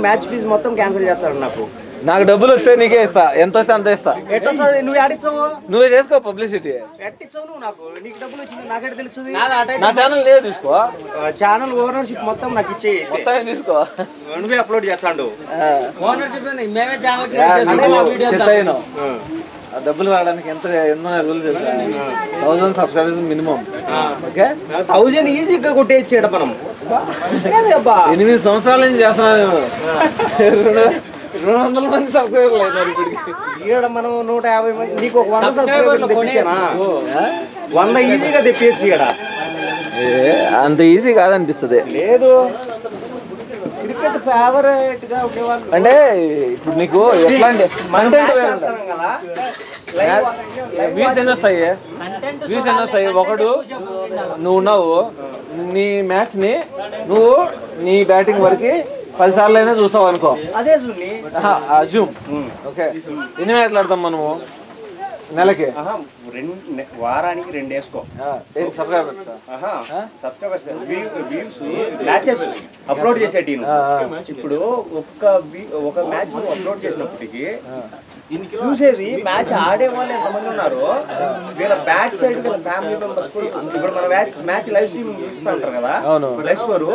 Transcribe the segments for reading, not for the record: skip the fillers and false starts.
Match fee మొత్తం cancel చేస్తాడు నాకు డబ్బులు వస్తే నీకే ఇస్తా, ఎంత వస్తే అంత ఇస్తా. నువ్వు ఆడిచ్చావు, నువ్వే చేసుకో పబ్లిసిటీ. ఎట్టిచ్చావు నువ్వు? నాకు నీకు డబ్బులు వచ్చింది నాకెట్ తెలుస్తుంది? నా ఛానల్ లేదు, తీసుకో. ఛానల్ ఓనర్షిప్ మొత్తం నాకు ఇచ్చేయి, మొత్తం తీసుకో. నువ్వే అప్లోడ్ చేస్తాడు. డబ్బులు రావడానికి ఎంత ఎన్నో రూల్ తెలుసా? 1000 సబ్స్క్రైబర్స్ మినిమం. ఓకే, 1000 ఈజీగా కొట్టేయచ్చాడు మనం. 8 సంవత్సరాల నుంచి చేస్తున్నాను. 200 మంది సబ్స్క్రైబర్లు అయినారు ఇప్పటికి. ఇక్కడ మనం 150 మంది, నీకు ఒక 100 సబ్స్క్రైబర్లు తెప్పించానా? 100 ఈజీగా తెప్పించు. ఇక్కడ అంత ఈజీ కాదనిపిస్తుంది. లేదు, క్రికెట్ ఫేవరెట్ గా ఉండేవాళ్ళు అంటే ఇప్పుడు నీకు ఎట్లాంటి కంటెంట్ వ్యూస్ ఎన్ని వస్తాయి? ఒకడు నువ్వు ఉన్నావు, నీ మ్యాచ్ ని నువ్వు నీ బ్యాటింగ్ వరకు 10 సార్లు అయినా చూస్తావు అనుకో. అదే జూమ్. ఓకే, ఎన్ని మ్యాచ్లు ఆడతాం మనము నెలకి? వారానికి 2 వేసుకో. సబ్స్క్రైబర్స్ మ్యాచెస్ అప్లోడ్ చేసే టీం. ఇప్పుడు ఒక మ్యాచ్ అప్లోడ్ చేసినప్పటికీ చూసేది మ్యాచ్ ఆడే వాళ్ళు ఎంతమంది ఉన్నారు, వీళ్ళ బ్యాక్ సైడ్ వీళ్ళ ఫ్యామిలీ మెంబర్స్. ఇప్పుడు మన మ్యాచ్ లైవ్ స్ట్రీమ్ చూస్తూ ఉంటారు కదా, లైవ్ స్కోర్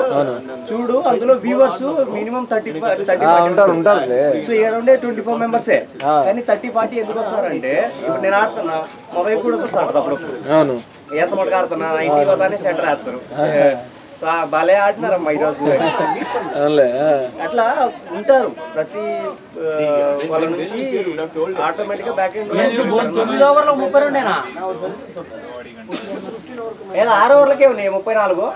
చూడు, అందులో వ్యూవర్స్ మినిమం 30-40 ఉంటారు. సో ఇక్కడ ఉండే 24 మెంబర్సే, కానీ 30-40 ఎందుకు వస్తారంటే, ఇప్పుడు నేను ఆడుతున్నా మొదలు కూడా చూస్తాడు అప్పుడప్పుడు. ఎంత మటుకు ఆడుతున్నా 90 వల్లనే సెంటర్ వేస్తారు. భలే ఆడినారమ్మా ఈరోజు. అట్లా ఉంటారు ప్రతి వాళ్ళ నుంచి ఆటోమేటిక్ గా బ్యాక్ ఎండ్. 9 ఓవర్లో 32 ఏదో 6 ఓవర్లకే ఉన్నాయి 34.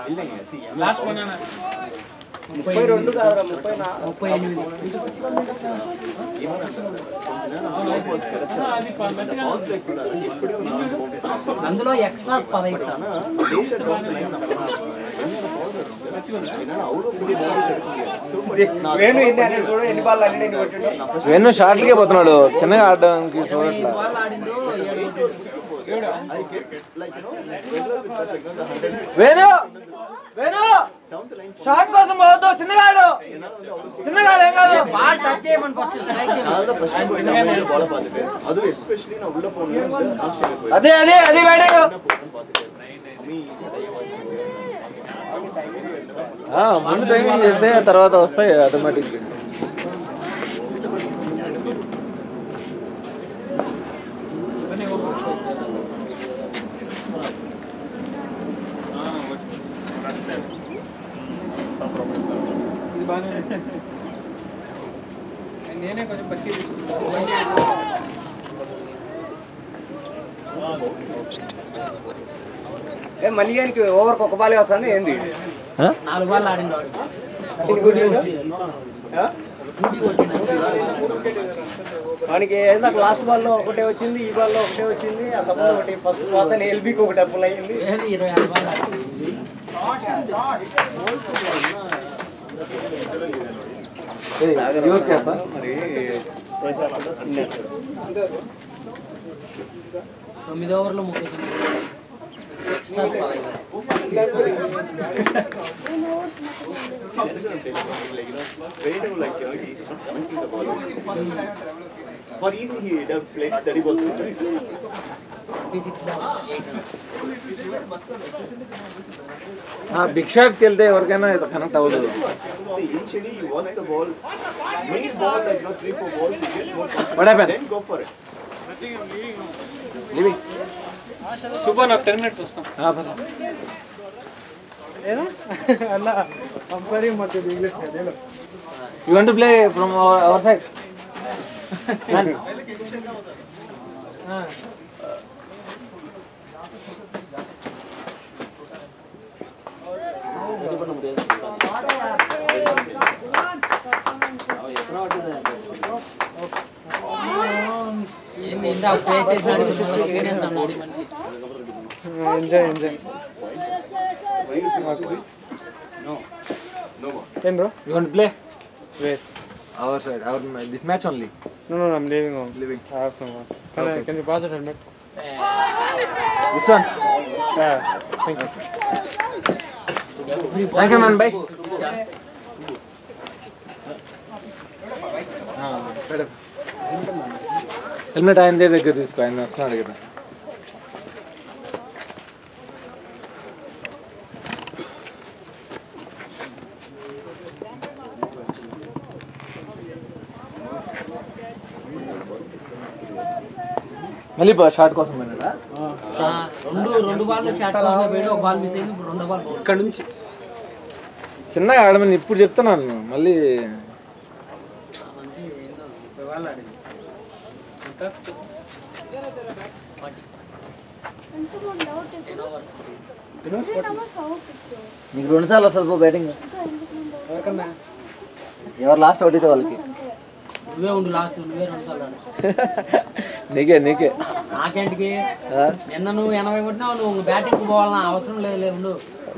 32 కాదురా, 38. అందులో ఎక్స్ట్రాస్ 15. వేణు షార్ట్లకే పోతున్నాడు, చిన్నగా ఆడడానికి చూడట్లా. వేణు షార్ట్ కోసం పోవద్దు, చిన్నగా ఆడు. ఏం కాదు, బాల్ టచ్ చేయమని ఫస్ట్ అదే బ్యాటింగ్. ముందు ట్రైనింగ్ చేస్తే తర్వాత వస్తాయి ఆటోమేటిక్. నేనే కొంచెం పచ్చి మలియానికి ఓవర్కి ఒక బాలే వస్తుంది ఏంది? 4 బాల్ ఆడింది వానికి. నాకు లాస్ట్ బాల్లో ఒకటే వచ్చింది, ఈ బాల్లో ఒకటే వచ్చింది, అంతకుముందు ఒకటి ఫస్ట్ పోతాను ఎల్బీకి ఒకటి అప్పులు అయ్యింది. మరి 9 ఓవర్లో 39 ఎక్స్ట్రా 15. బిగ్ షాట్స్ కి వెళ్తే ఎవరికైనా కనెక్ట్ అవ్వదు. సూపర్, నాకు 10 minutes వస్తాం. You want to play from our side? Enjoy. Hey bro, You want to play? wait. Our side, this match only. No, I'm leaving home. I have some work. Can you pass the helmet? This one. Yeah, thank you. Thank you man, bye. Helmet ఆయన దగ్గర తీసుకో, ఆయన వస్తున్నాడు కదా. మళ్ళీ short కోసం పోయినాడా? రెండు ball shot ఒక బాల్ మిస్ అయింది, ఇప్పుడు రెండో బాల్ ఇక్కడ నుంచి చిన్నగా ఆడమని ఇప్పుడు చెప్తున్నాను. మళ్ళీ నీకు 2 సార్లు వస్తుంది బ్యాటింగ్. ఎవరు లాస్ట్ అవుట్ అయితే వాళ్ళకి. నువ్వే ఉండు లాస్ట్, నువ్వే 2 సార్లు నీకే నాకేంటికి. నిన్న నువ్వు 80 కొట్టినావు, నువ్వు బ్యాటింగ్ పోవాలన్నా అవసరం లేదు. ఉండు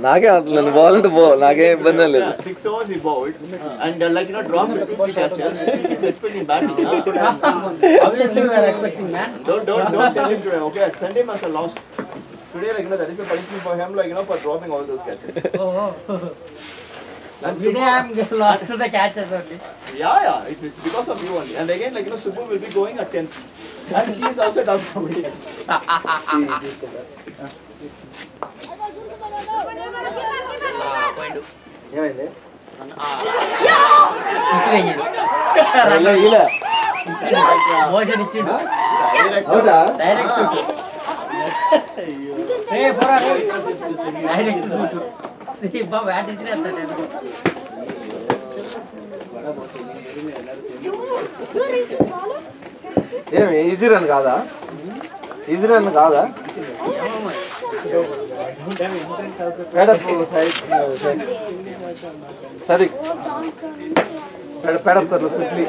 నాకే అసలు నువ్వు బాగుంటే పో, నాకేం ఇబ్బంది లేదు. 6 overs he bowled and dropped 50 catches. He's expecting batting. obviously we are expecting, man. Don't send him today. Okay, send him as a loss. Today that is a punishment for him for dropping all those catches. Every day I am lost to the catches only. Yeah, it's because of you only. And again Subbu will be going at 10th. And he is also down somebody. ఏమైంది? Motion ఇచ్చిండు direct bat ఇచ్చినేస్తాడు. ఏమి easy run కాదా? సరే pedap kar lo quickly.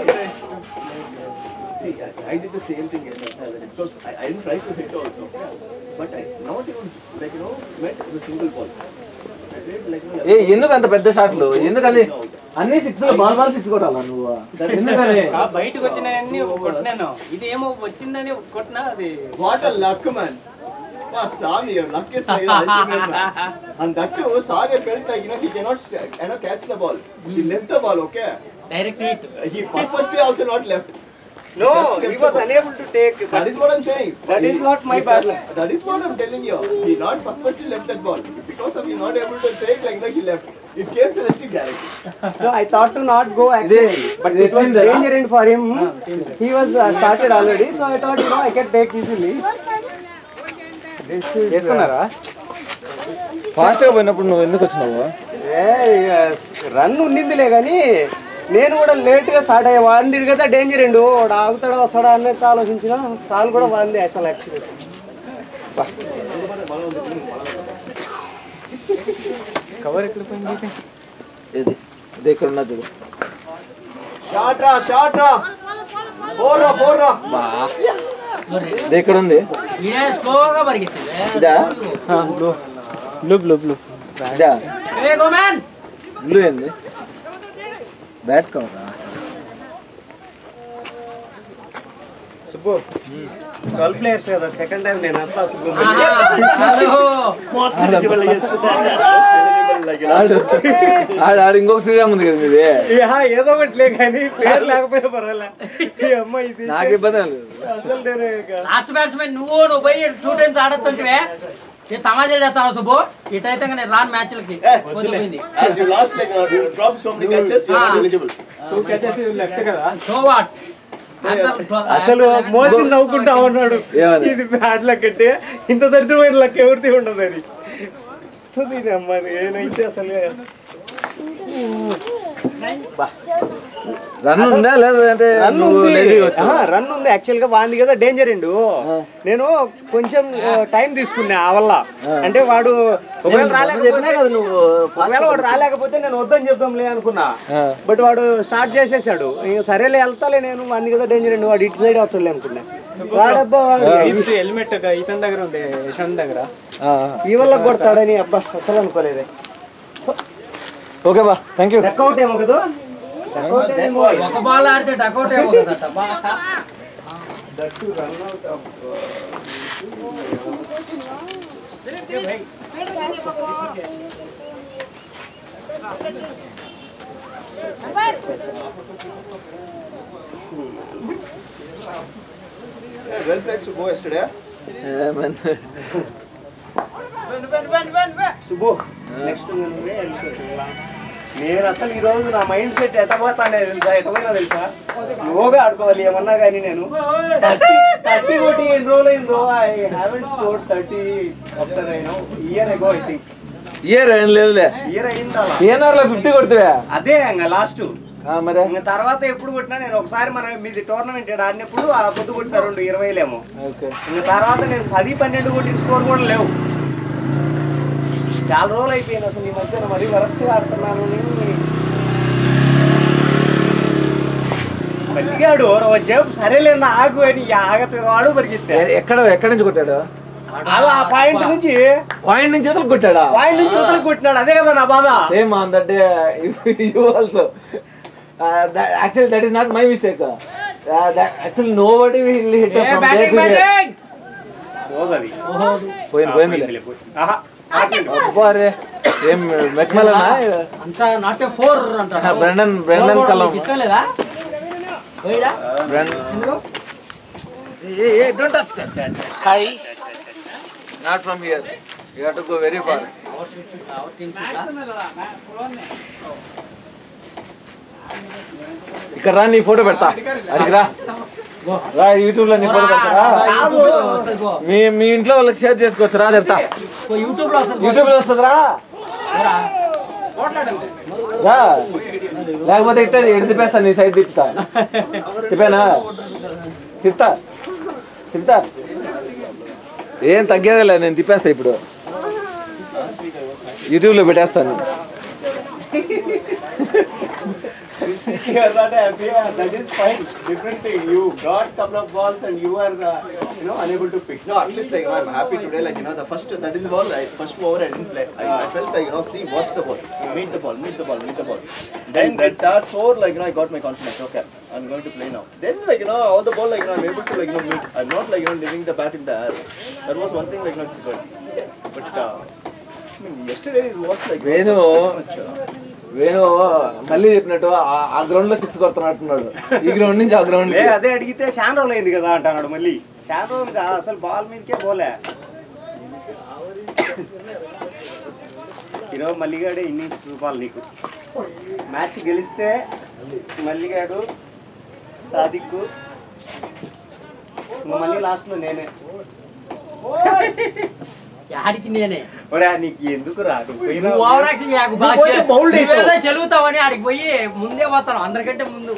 See, I did the same thing because I didn't try to hit also, but I not even met the single ball. ఏ ఎందుకు అంత పెద్ద షాట్లు? ఎందుకని అన్ని 6 బాల్ 6 కొట్టాలా నువ్వు? ఎందుకని బయటకు వచ్చినాయన్ని కొట్టినాను, ఇది ఏమో వచ్చిందని కొట్టినా. అది What a luck, man! Wow, Sami, your luck is like and that too, Sagar felt like he cannot catch the ball. He left the ball, okay? Direct hit. He purposely also not left. no, he was unable to take. That is what I'm saying. That is not my bad luck. That is what I'm telling you. He not purposely left that ball. Because of he not able to take like that, he left. It came to the stick directly. No, I thought to not go actually, but it was danger in for him. He was started already, so I thought I can take easily. చేసుకున్నారా? Fast గా పోయినప్పుడు నువ్వు ఎందుకు వచ్చినావు? Run ఉండిందిలే కానీ నేను కూడా late గా స్టార్ట్ అయ్యా. వాంది కదా డేంజర్ అండి, వాడు ఆగుతాడా వస్తాడా అన్నట్టు ఆలోచించిన. కాలు కూడా వాంది అసలు యాక్చువల్లీ. కవర్ ఎక్కడ పోయింది? ఇది ఇక్కడ ఉన్నది చూడు. Shot ra! Four ra! ఇది ఎక్కడ ఉంది? ఇదే స్లోగా పరిగెత్తింది. ఇదా? బ్లూ ఇదా? ఏ గో మ్యాన్. బ్లూ ఏంది? బ్యాట్ కవరా? సుబ్బు 12 players కదా, సెకండ్ టైం నేను అంతా సుబ్బు ఆడు ఇంకొక శ్రీరామ్ ఉంది కదా మీది. ఏదో ఒకటి లే కానీ పేరు లేకపోయినా పర్వాలే. ఈ అమ్మాయి ఇది నాకు ఇబ్బంది లేదు. అసలు నేను లాస్ట్ బ్యాట్స్మెన్ నువ్వు పోయి 2 times ఆడొచ్చుంటివే. నేను తమాషా చేస్తాను సుబ్బు. ఇటైతే నేను రాను మ్యాచ్లకి. పోతుంది. As you lost you dropped so many catches, you are not eligible. 2 catches left కదా. So what? అసలు మోసి నవ్వుకుంటా ఉన్నాడు. ఇది బ్యాడ్ లక్ అంటే ఇంత దరిద్రమైన లక్ ఎవరిది ఉండదు. అది అమ్మా నేనైతే అసలు రన్ ఉందా లేదంటే రన్ ఉంది యాక్చువల్ గా. వాంది కదా డేంజర్ అండు. నేను కొంచెం టైం తీసుకున్నా ఆ వల్ల. అంటే వాడు ఒకవేళ రాలేకపోతే నేను వద్దని చెప్దాంలే అనుకున్నా. బట్ వాడు స్టార్ట్ చేసేసాడు. ఇంక సరేలే వెళ్తాలే నేను. వాంది కదా డేంజర్ అండి, వాడు ఇటు సైడ్ వచ్చలే అనుకున్నా. వాడబ్బా హెల్మెట్ ఇతని దగ్గర ఉండే యశ్వంత్ దగ్గర ఈ వల్ల కొడతాడని అబ్బా అసలు అనుకోలేదే. ఓకే బా, థ్యాంక్ యూ. డక్అవుట్ ఏమో కదా, ఒక బాల్ ఆడితే డక్అవుట్ ఏమో కదట. well played Subbu yesterday. Shubhu next నేను అసలు ఈ రోజు నా మైండ్ సెట్ ఎట్టబోతానే తెలుసా, ఎట్టపోయినా తెలుసా, యోగా ఆడుకోవాలి ఏమన్నా కానీ నేను 30 కొట్టి ఎన్ని రోజులు అయిందో. I haven't scored 30 after year అగో ఐ థింక్. ఇయర్ ఏం లేదులే, ఇయర్ అయిందా? PNR లో 50 కొడితే అదే ఇంకా లాస్ట్. మరి ఇంకా తర్వాత ఎప్పుడు కొట్టినా నేను ఒకసారి మన మీది టోర్నమెంట్ ఆడినప్పుడు ఆ పొద్దు కొట్టిన 20 ఇంకా తర్వాత నేను 10-12 కొట్టిన స్కోర్ కూడా లేవు. చాలా రోజులు అయిపోయింది అసలు ఈ మధ్యన మరీ వరస్ట్గా ఆడుతున్నాను. మల్లిగాడు వచ్చేపు సరేలేనా ఆగు అని ఆగవాడు పరిగెత్తా. ఎక్కడి నుంచి కొట్టాడు? ఆ పాయింట్ నుంచి వదిలి కొట్టాడా? పాయింట్ నుంచి వదిలి కొట్టినాడు. అదే కదా నా బాధ. Same on that day you also. Actually that is not my mistake. Actually nobody will hit from there to here. పోయింది. అరే ఏం మెక్మలనా అంతా నాట్ ఏ 4 అంటాడు. బ్రెండన్ కలం ఇష్టం లేదా? పోయిడా? Don't touch that. Hi. Not from here. You have to go very far. ఇక్కడ రా, నీ ఫోటో పెడతా. అడిగి రా, యూట్యూబ్ లో నీ ఫోటో పెడతా. మీ ఇంట్లో వాళ్ళకి షేర్ చేసుకోవచ్చు రా, చెప్తా. యూట్యూబ్ లో వస్తుంది రా. లేకపోతే ఇట్లా ఎడు తిప్పేస్తా, నీ సైడ్ తిప్పానా తిప్తా ఏం తగ్గేదేలే, నేను తిప్పేస్తా. ఇప్పుడు యూట్యూబ్ లో పెట్టేస్తాను. That is fine. Different thing. You got couple of balls and you are unable to pick. No, at least I'm happy today. The first that is ball. First over I didn't play. I felt see what's the ball, meet the ball. Then that third over I got my confidence. Okay, I'm going to play now. Then all the ball I'm able to meet. I'm not leaving the bat in the air. That was one thing it's good. But yesterday was Venu మళ్ళీ చెప్పినట్టు ఆ ground లో 6 కొడుతున్నట్టున్నాడు. ఈ ground నుంచి ఆ ground అదే అడిగితే చాలా రోజులు అయింది కదా అంటున్నాడు. మళ్ళీ చాలా రోజులు కాదు, అసలు బాల్ మీదకే పోలే. ఈరోజు మల్లిగాడే ఇన్నింగ్స్ చూపాలి నీకు. మ్యాచ్ గెలిస్తే మల్లిగాడు, సాదిక్, మళ్ళీ లాస్ట్ లో నేనే. ఆడికి నేనే నీకు ఎందుకు రాదు చెలుగుతావని ఆడికి పోయి ముందే పోతాను. అందరికంటే ముందు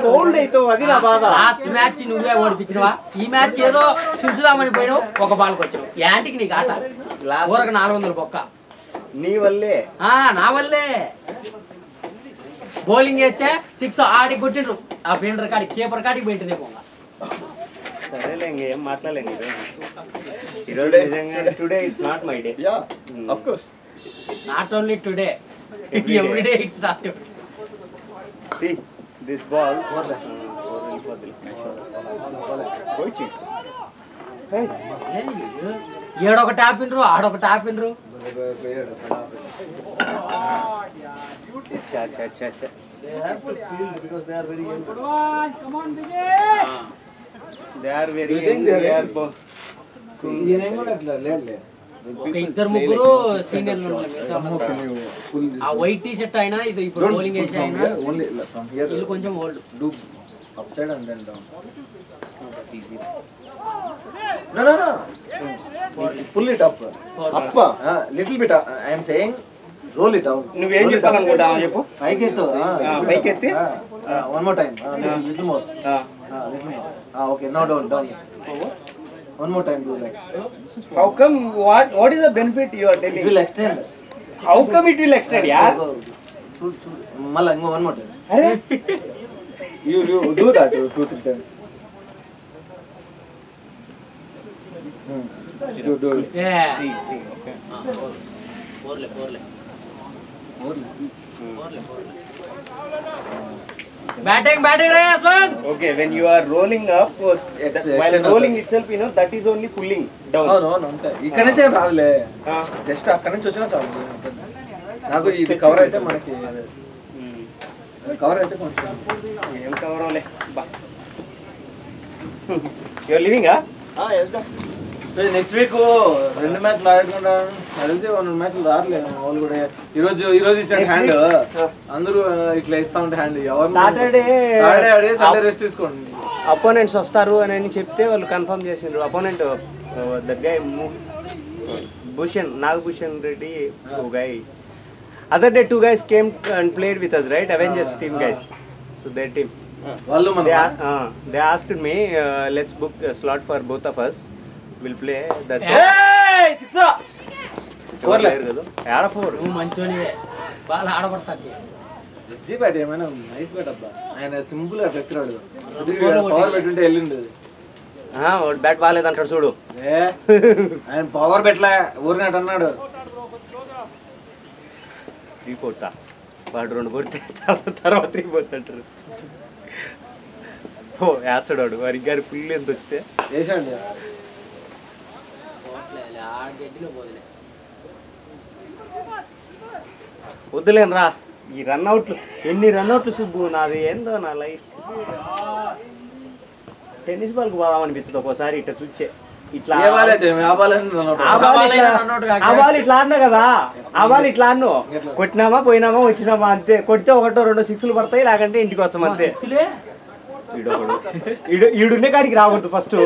బౌల్డ్ అవుతావు, అది నా బాధ. లాస్ట్ మ్యాచ్ నువ్వే ఓడిపించినవా? ఈ మ్యాచ్ ఏదో చుంచుదామని పోయినావు, ఒక బాల్కి వచ్చావు. యాంటికి నీకు ఆట ఊరకు 400 బొక్క నీ వల్లే. నా వల్లే బౌలింగ్ వేస్తే 6 ఆడికి కొట్టిండ్రు. ఆ ఫీల్డర్ కాడికి, కీపర్ కాడికి పోయింటుంది. సరేలే, ఇంకేం మాట్లాడలేండి ఈరోజు. నిజంగా today it's not my day. Yeah, of course. Not only today, every day it's not. See this ball. ఏడొక ట్యాప్ ఇండ్రు, ఆడొక ట్యాప్ ఇండ్రు. They have to field because they are very young. They are very young. They are ఒక 2-3 సీనియర్లు ఆ white T shirt అయినా ఇది ఇప్పుడు బౌలింగ్ వేసి అయినా వీళ్ళు కొంచెం old. upside and then down. No. Pull it up. Up. Little bit. I am saying roll it down. నువ్వేం చెప్పాలనుకుంటావు చెప్పు. పైకి ఎత్తు. పైకి ఎత్తి. One more time. Little more. Little more. Okay. Now down. One more time do that. How come? What is the benefit you are telling? It will extend. How come it will extend, yaar? Mala, one more time. Arey, you do that 2-3 times. Do. see. Okay. Four. Batting, Rayaswan. Okay, when you are rolling up, while rolling itself, that is only pulling down. No. ఇక్కడ నుంచే రాదులే. Just అక్కడ నుంచి వచ్చినా చాలు. నాకు ఇది cover అయితే మనకి కవర్ అయితే కొంచెం ఏం కవర్ అవలే. You're living yes, no. Next week 2 మ్యాచ్లు ఆడుకుంటా తెలిసి 2 మ్యాచ్లు రావట్లేదు వాళ్ళు కూడా ఈ రోజు ఇచ్చాడు హ్యాండ్ అందరూ ఇట్లా ఇస్తా ఉంటే హ్యాండ్ ఎవరు సాటర్డే ఆడే సండే రెస్ట్ తీసుకోండి అపోనెంట్స్ వస్తారు అని చెప్తే వాళ్ళు కన్ఫర్మ్ చేసిండ్రు అపోనెంట్ దగ్గర Nagbhushan Reddy, 2 guys. Other day 2 guys came and played with us, right? Avengers team guys. So their team. They asked me, let's book a slot for both of us. We'll play. That's hey, 6 4 player కదా. ఆడ 4. నువ్వు మంచోనివే. Ball ఆడబడతాకి. SG bat ఏమైనా nice bat అబ్బా. ఆయన simple గా పెట్టిరాడు. Power పెట్టుంటే వెళ్ళిండేది. Bat బాలేదంటాడు చూడు. ఆయన పవర్ పెట్టలే ఊరినట్టు అన్నాడు. 3 కొట్టా. వాడు 2 కొడితే తర్వాత 3 కొట్టారు. ఓ యాచడాడు. వారి గారి ఫుల్ ఎంత వస్తే వేసాడు. వద్దులేను రా ఈ రన్అట్లు ఎన్ని రన్అట్లు సుబ్బు నాది ఏందో నా లైఫ్ టెన్నిస్ బాల్కి పోదామనిపించదు ఒక్కోసారి ఇట్లా చూచే ఇట్లా ఆ బాల్ ఇట్లా ఆడినా కదా ఆ బాల్ ఇట్లా ఆడిను కొట్టినామా పోయినామా వచ్చినామా అంతే కొడితే 1-2 సిక్స్లు పడతాయి లేకంటే ఇంటికి వచ్చాం అంతే ఈడున్నే కాడికి రాకూడదు ఫస్ట్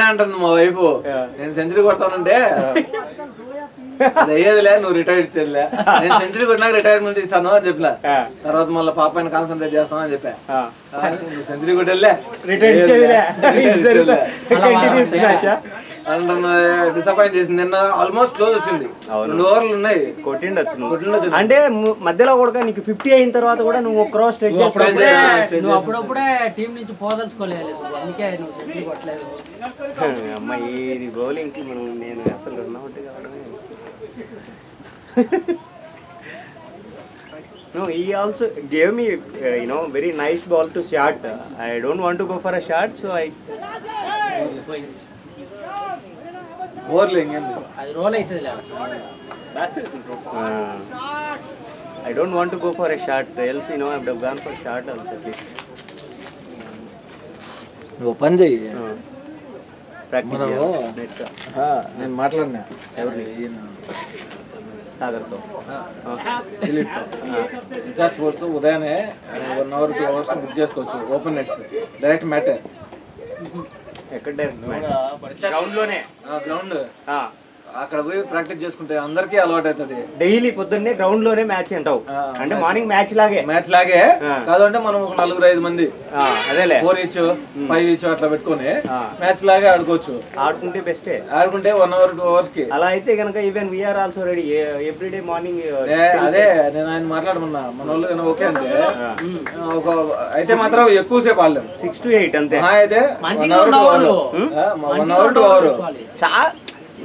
అంటుంది మా వైఫ్ నేను సెంచరీ కొడతానంటే అయ్యేదిలే నువ్వు రిటైర్ ఇచ్చేదిలే నేను సెంచరీ కొట్టినాక రిటైర్మెంట్ ఇస్తాను అని చెప్పలే తర్వాత మళ్ళీ పాప పైన కాన్సన్ట్రేట్ చేస్తాను అని చెప్పా నువ్వు సెంచరీ కొట్టేలే డిసప్పాయింట్ చేసింది నిన్న ఆల్మోస్ట్ క్లోజ్ వచ్చింది 2 ఓవర్లు ఉన్నాయి కొట్టిండొచ్చు అంటే మధ్యలో కూడా నీకు 50 అయిన తర్వాత కూడా నువ్వు ఒక క్రాస్ స్ట్రైక్ నువ్వు అప్పుడప్పుడే టీం నుంచి పోదలుచుకోలేదు అందుకే నువ్వు సెంచరీ కొట్టలేదు అమ్మాయి ఇది బౌలింగ్ కి మనం నేను అసలు రన్అట్ కావడమే No, he also gave me very nice ball to shot. I don't want to go for a shot, so I అది రోల్ అవుతుంది I don't want to go for a shot. Else, I would have gone for a shot also. నువ్వు పని చెయ్యి Practice. నేను మాట్లాడినా సాగర్తో recharge sports ఉదయాన్నే 1 hour 2 hours book చేసుకోవచ్చు open nets direct mat ఎక్కడ గ్రౌండ్ లోనే గ్రౌండ్ అక్కడ పోయి ప్రాక్టీస్ చేసుకుంటే అందరికీ అలవాటు అవుతుంది డైలీ పొద్దున్నే గ్రౌండ్ లోనే మ్యాచ్ అంటావు అంటే మార్నింగ్ మ్యాచ్ లాగే కాదంటే మనం ఒక 4-5 మంది అదేలే 4 ఈచ్ 5 ఈచ్ అట్లా పెట్టుకొని మ్యాచ్ లాగే ఆడుకోవచ్చు ఆడుకుంటే బెస్టే ఆడుకుంటే 1 hour 2 hours కి అలా అయితే కనుక even we are also ready everyday morning అదే నేను ఆయన మాట్లాడమన్నా మన వాళ్ళు ఓకే అంటే ఒక అయితే మాత్రం ఎక్కువసేపు ఆడలేము 6 to 8 అంతే అయితే 1 hour 2 hour చాలా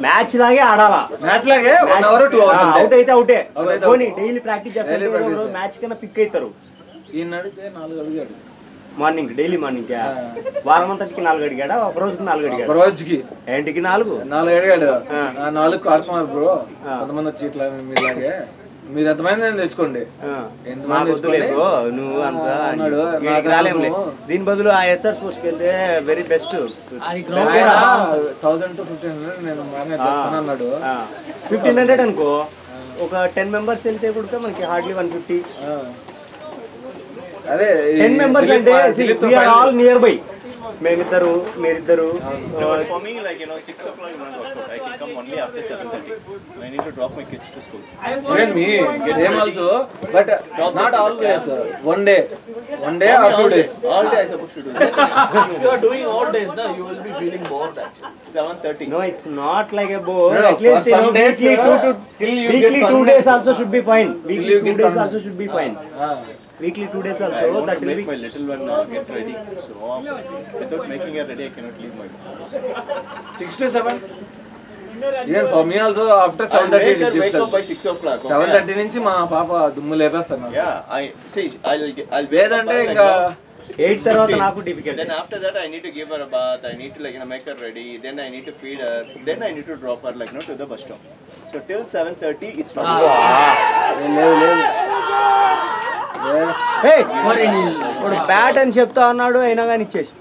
మ్యాచ్ లాగే ఆడాలా మ్యాచ్ లాగే 1 hour 2 hours అవుట్ అయితే అవుటే పోనీ డైలీ ప్రాక్టీస్ చేస్తారు మ్యాచ్ కన్నా పిక్ అవుతారు ఈయన అడిగితే 4 అడిగాడు మార్నింగ్ డైలీ మార్నింగ్ వారం అంతటికి 4 అడిగాడా ఒక రోజుకి 4 అడిగాడు ఒక రోజుకి ఏంటికి 4 అడిగాడు 4 ఆడుతున్నారు బ్రో కొంతమంది వచ్చి ఇట్లా మీలాగే మీరు ఎంతమంది తెచ్చుకోండి నువ్వు అంతా రాలేములే దీని బదులు ఆ హెచ్ఆర్ స్పోర్ట్స్కి వెళ్తే వెరీ బెస్ట్ 1000 to 1500 నేను అన్నాడు 1500 అనుకో ఒక 10 members వెళ్తే కూడా మనకి హార్డ్లీ 150 అదే 10 members అంటే we are all nearby మేమిద్దరు మీరిద్దరు For me, 6 o'clock is not work out. I can come only after 7:30. I need to drop my kids to school. Even me, same also, but not always. One day or 2 days. All day I supposed to do that. If you are doing all days, now you will be feeling bored actually. 7:30. No, it's not like a bore. At least weekly 2 days also should be fine. Weekly 2 days also should be fine. Weekly 2 days also. I want to make my little one get ready. So without making her ready, I cannot leave my house. 6 to 7. Even for me also after 7:30 it is wake up by 6 o'clock. 7:30 నుంచి మా పాప దుమ్ము లేపేస్తాను. Yeah, I'll లేదంటే ఇంకా 8 తర్వాత నాకు difficult. Then after that I need to give her a bath. I need to make her ready. Then I need to feed her. Then I need to drop her to the bus stop. So till 7:30 it's not. ఇప్పుడు bat అని చెప్తా అన్నాడు అయినా కానీ ఇచ్చేసి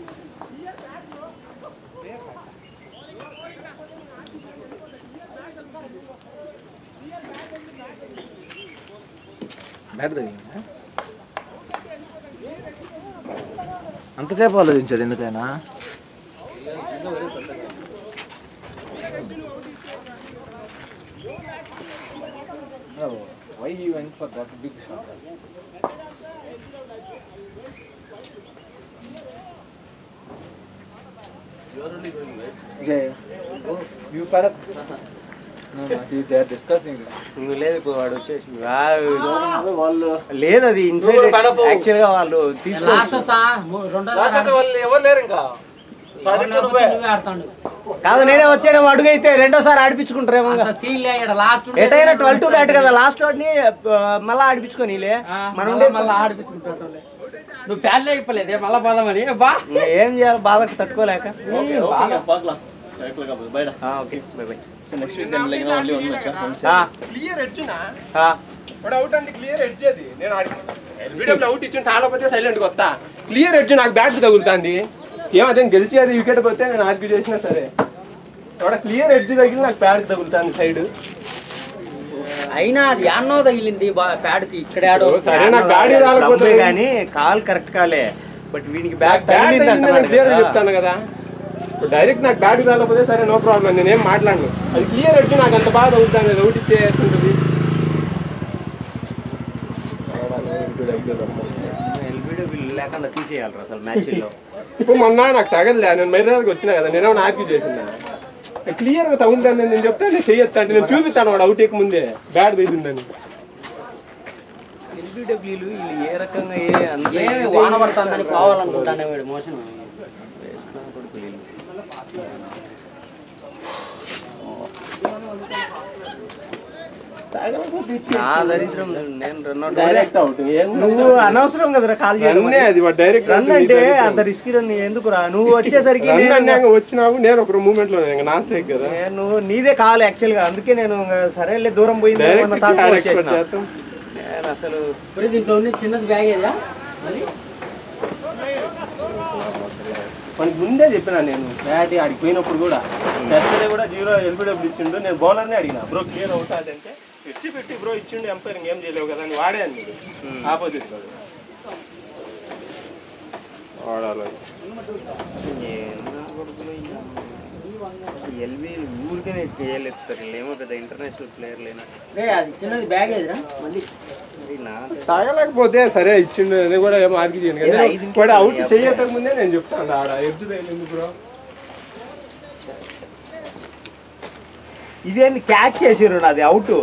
bat తగిలిందా? అంతసేపు ఆలోచించాడు ఎందుకైనా? Why he went for that big shot? You are only going right? Yeah. Oh, you para? No, they are discussing. నువ్వు లేదు ఇప్పుడు వాడు వచ్చేసి వాళ్ళు లేదు అది ఇన్సైడ్ యాక్చువల్ గా వాళ్ళు లాస్ట్ వస్తా రెండో వాళ్ళు ఎవరు లేరు ఇంకా. నువ్వే ఆడతాడు. కాదు నేనే వచ్చాను అడుగు అయితే రెండోసారి ఆడిపించుకుంటారేమో సీల్ లాస్ట్ ఎటైనా 12 బ్యాట్ కదా లాస్ట్ వాడిని మళ్ళీ ఆడిపించుకొని మనం మళ్ళీ ఆడిపించుకుంటాడు. నువ్వు ప్యాడ్లే ఇప్పలేదే మళ్ళా పోదామని బా ఏం చేయాలి బాధకు తట్టుకోలేక. next week then like only one match. Clear edge నా వాడు అవుట్ అంటే క్లియర్ ఎడ్జ్ అది. నేను ఎల్బిడబ్ల్యూ అవుట్ ఇచ్చిన తాళపోతే సైలెంట్గా వస్తా. క్లియర్ ఎడ్జ్ నాకు బ్యాట్ తగులుతుంది. ఏమదే గెలిచి అది వికెట్ పోతే నేను ఆర్గ్యూ చేసినా సరే వాడు క్లియర్ ఎడ్జ్ తగిలి నాకు బ్యాట్ తగులుతుంది సైడ్. అయినా అది యాన్నో తగిలింది ప్యాడ్కి ఇక్కడ సరే నాకు బ్యాట్ రాకపోతే కానీ కాల్ కరెక్ట్ కాలే బట్ వీడికి బ్యాట్ చెప్తాను కదా. డైరెక్ట్ నాకు బ్యాట్ రాకపోతే సరే నో ప్రాబ్లం నేనేం మాట్లాడను. అది క్లియర్ ఎడ్జ్ నాకు అంత బాగా తగులుతుంది. అది అవుట్ ఇచ్చేస్తుంటుంది. లేకుండా తీసేయాలి అసలు మ్యాచ్లో. ఇప్పుడు మొన్న నాకు తగలలే నేను మైరాజ్కి వచ్చినా కదా నేనే ఆర్గ్యూ చేసిందా క్లియర్గా తగులుతుంది నేను చెప్తాను. నేను చెయ్యొస్తా అంటే నేను చూపిస్తాను వాడు అవుట్ ముందే బ్యాట్ దిగిందని. ఎల్బిడబ్ల్యూలు వీళ్ళు ఏ రకంగా వాన పడుతుందని పోవాలనుకుంటానే వాడు మోషన్ నా దరిద్రం. నేను రన్ డైరెక్ట్ అవుట్ నువ్వు అనవసరం కదరా కాల్ చేయడం. అది డైరెక్ట్ రన్ అంటే అంత రిస్క్ రన్ ఎందుకురా నువ్వు వచ్చేసరికి వచ్చినావు నేను ఒక మూమెంట్ లో నాన్ స్ట్రైక్ కదా. నువ్వు నీదే కావాలి యాక్చువల్ గా అందుకే నేను సరేలే దూరం పోయింది నేను అసలు. దీంట్లో చిన్నది బ్యాగ్ ఏదా మనకి ముందే చెప్పినా నేను బ్యాట్ ఆడికి పోయినప్పుడు కూడా టెస్ట్ కూడా 0 ఎల్బిడబ్ల్యూ ఇచ్చిండు. నేను బౌలర్ని అడిగినా బ్రో క్లియర్ అవుతుంది అంటే పెట్టి బ్రో ఇచ్చిండు ఎంపైరింగ్ ఏం చేయలేవు కదా అని వాడే అని ఆపోజిట్ వాడాలి. ఎల్బీ ఊరికే చేయలేస్తారు ఏమో పెద్ద ఇంటర్నేషనల్ ప్లేయర్ లేనా. అది చిన్నది బ్యాగ్ ఏదిరా మళ్ళీ తాగలేకపోతే సరే ఇచ్చిండు అది కూడా ఏమో ఆర్గ్యూ చేయను కదా. వాడు అవుట్ చేయటం ముందే నేను చెప్తాను ఆడ ఎడ్జ్ తగిలింది బ్రో. ఇదేంటి క్యాచ్ చేసిర్రు నాది అవుట్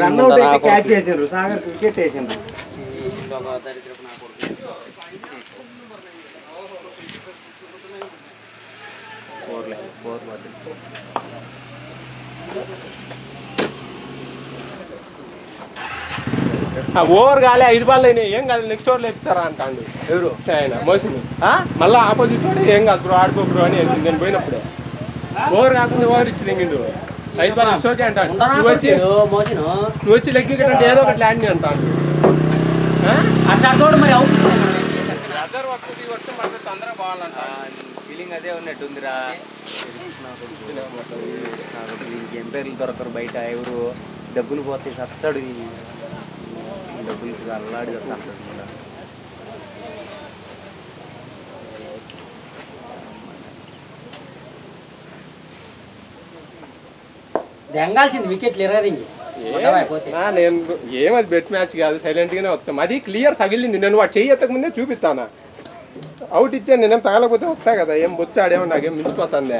రన్ అవుట్ అయితే క్యాచ్ చేసిర్రు సాగర్ వికెట్ వేసిండ్రు. ఓవర్ కాలే 5 బాల్ అయినాయి ఏం కాదు నెక్స్ట్ ఓవర్లో ఎత్తారా అంటాడు ఎవరు ఆయన మోషన్. మళ్ళీ ఆపోజిట్ వాడు ఏం కాదు బ్రో ఆడుకో బ్రో అని నేను పోయినప్పుడే ఓవర్ కాకుండా ఓవర్ ఇచ్చి తెంగిండు 5 బాల్ నెక్స్ట్ ఓకే అంటాడు. నువ్వు వచ్చి లెగ్ వికెట్ అంటే ఏదో ఒకటి ల్యాండ్ అంటాడు. మరి అవుట్ తొందరగా పోవాలంట ఫీలింగ్ అదే ఉన్నట్టుందిరా. ఎంపైర్లు దొరకరు బయట ఎవరు డబ్బులు పోతే సచ్చాడు డబ్బులు అల్లాడి వచ్చాడు. దెంగాల్సింది వికెట్లు ఎరగదింగి నేను ఏమది బెట్ మ్యాచ్ కాదు సైలెంట్ గానే వస్తాం. అది క్లియర్ తగిలింది నేను వాడు చెయ్యి ఎత్తక ముందే చూపిస్తానా అవుట్ ఇచ్చాను నేనేం తగలకపోతే వస్తా కదా ఏం బొచ్చాడేమో నాకేం మించిపోతుంది.